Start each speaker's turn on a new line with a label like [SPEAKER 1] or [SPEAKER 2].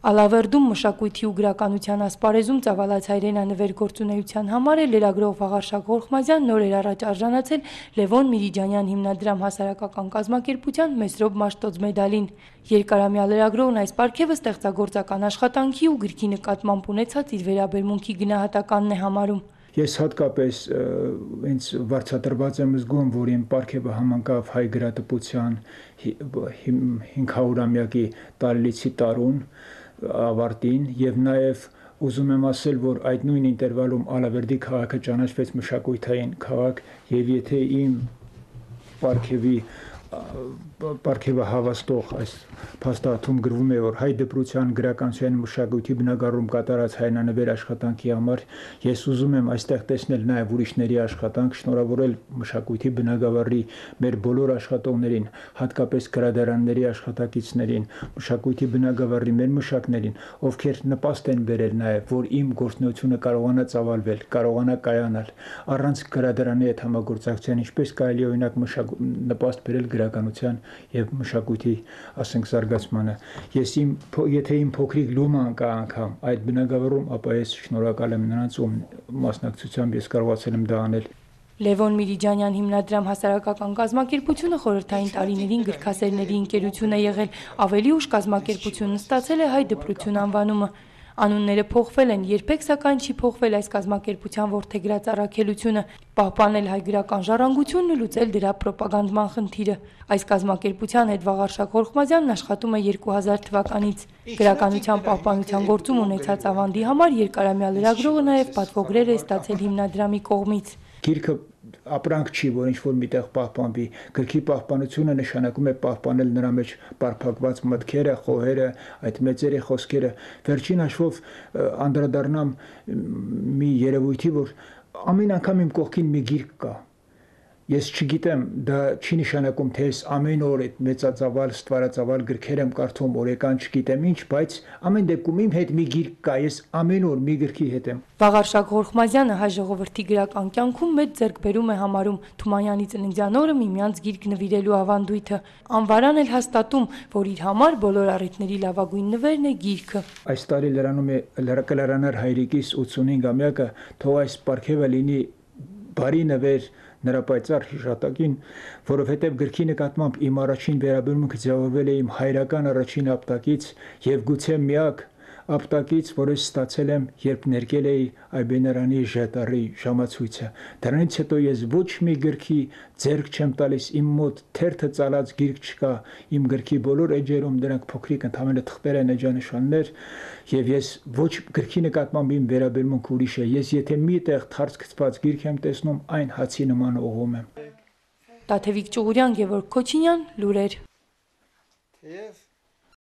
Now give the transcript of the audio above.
[SPEAKER 1] Ալավերդում մշակույթի ու գրականության ասպարեզում ծավալած հայրենանվեր գործունեության համար է լրագրող Վաղարշակ Հորխմազյան նոր էր առաջ արժանացել Լևոն Միրիջանյան հիմնադրամ հասարակական կազմակերպության Մեսրոբ Մաշտոց մեդալին։ Երկարամյա լրագրողն այս պարգևը ստեղծագործական աշխատանքի ու գրքի նկատմամբ ունեցած իր վերաբերմունքի գնահատականն է համարում։
[SPEAKER 2] Ես հատկապես ինձ վարձատրված եմ զգում, որ իմ պարգևը համընկավ հայ գրատպության 500-ամյակի տարելիցի տարուն ավարտին եւ նաեւ ուզում եմ ասել, որ այդ նույն ինտերվալում Ալավերդի քաղաքը ճանաչվեց մշակութային քաղաք եւ եթե իմ պարգևը հավաստող այս փաստաթում գրվում է, որ հայ դպրոցյան գրականության մշակույթի բնագավառում կատարած հայրենանվեր աշխատանքի համար ես ուզում եմ այստեղ տեսնել նաեւ ուրիշների աշխատանք, շնորհավորել մշակույթի բնագավառի մեր բոլոր աշխատողներին, հատկապես գրադարանների աշխատակիցներին, մշակույթի բնագավառի մեր մշակներին, ովքեր նպաստ են բերել նաեւ, որ իմ գործունեությունը կարողանա ծավալվել, կարողանա կայանալ առանց գրադարանի հետ համագործակցության, ինչպես կարելի է օրինակ նպաստ բերել գրականության եւ մշակույթի, ասենք, զարգացմանը։ Եթե իմ փոքրիկ լուման կա անգամ այդ բնագավառում, ապա ես շնորհակալ եմ նրանց, ում մասնակցությամբ ես կարողացել եմ դա անել։
[SPEAKER 1] Լևոն Միրիջանյան հիմնադրամ հասարակական կազմակերպությունը խորհրդային տարիներին գրքասերների ընկերություն է եղել, ավելի ուշ կազմակերպությունն ստացել է հայ դպրություն անվանումը։ Անունները փոխվել են, երբեք սակայն չի փոխվել այս կազմակերպության որդեգրած առաքելությունը՝ պահպանել հայ գրական ժառանգությունն ու լուծել դրա պրոպագանդման խնդիրը։ Այս կազմակերպության հետ Վաղարշակ Հորխմազյանն աշխատում է 2000 թվականից։ Գրականության պահպանության գործում ունեցած ավանդի համար երկարամյա լրագրողը նաև պատվոգրեր է ստացել հիմնադրամի կողմից։
[SPEAKER 2] Գիրքը ապրանք չի, որ ինչ-որ միտեղ պահպանվի։ Գրքի պահպանությունը նշանակում է պահպանել նրա մեջ պարփակված մտքերը, խոհերը, այդ մեծերի խոսքերը։ Վերջին հաշվով անդրադառնամ մի երևույթի, որ ամեն անգամ իմ կողքին մի գիրք կա։ Ես չգիտեմ, դա չի նշանակում, թե ես ամեն օր այդ մեծածավալ, ստվարածավալ գրքեր եմ կարդում, օրական չգիտեմ ինչ, բայց ամեն դեպքում իմ հետ մի գիրք կա, ես ամեն օր մի գրքի հետ եմ։
[SPEAKER 1] Վաղարշակ Հորխմազյանը հայ ժողովրդի գրական կյանքում մեծ ձեռքբերում է համարում Թումանյանի ծննդյան օրը միմյանց գիրք նվիրելու ավանդույթը։ Անվարան էլ հաստատում, որ իր համար բոլոր առիթների լավագույն նվերն է գիրքը։
[SPEAKER 2] Այս տարի լրանում է կլրանար հայրիկիս 85-ամյակը, թող այս պարգևը լինի բարի նվեր նրա պայծառ հիշատակին, որովհետև գրքի նկատմամբ իմ առաջին վերաբերմունքը ձևավորվել է իմ հայրական առաջին ապտակից եւ գուցե միակ ապտակից, որը ստացել եմ, երբ ներկել էի Այբենարանի ժետարի ժամացույցը։ Դրանից հետո ես ոչ մի գրքի ձեռք չեմ տալիս, իմ մոտ թերթը ծալած գիրք չկա, իմ գրքի բոլոր էջերում դրանք փոքրիկ ընդհանրապես թղթեր են, էջանշաններ, եւ ես ոչ գրքի նկատմամբ իմ վերաբերմունքը ուրիշ է։ Ես եթե միտեղ թարց գծված գիրք եմ տեսնում, այն հացի նման օղում եմ։
[SPEAKER 1] Տաթևիկ Ճուղուրյան, Գևորգ Քոչինյան, լուրեր։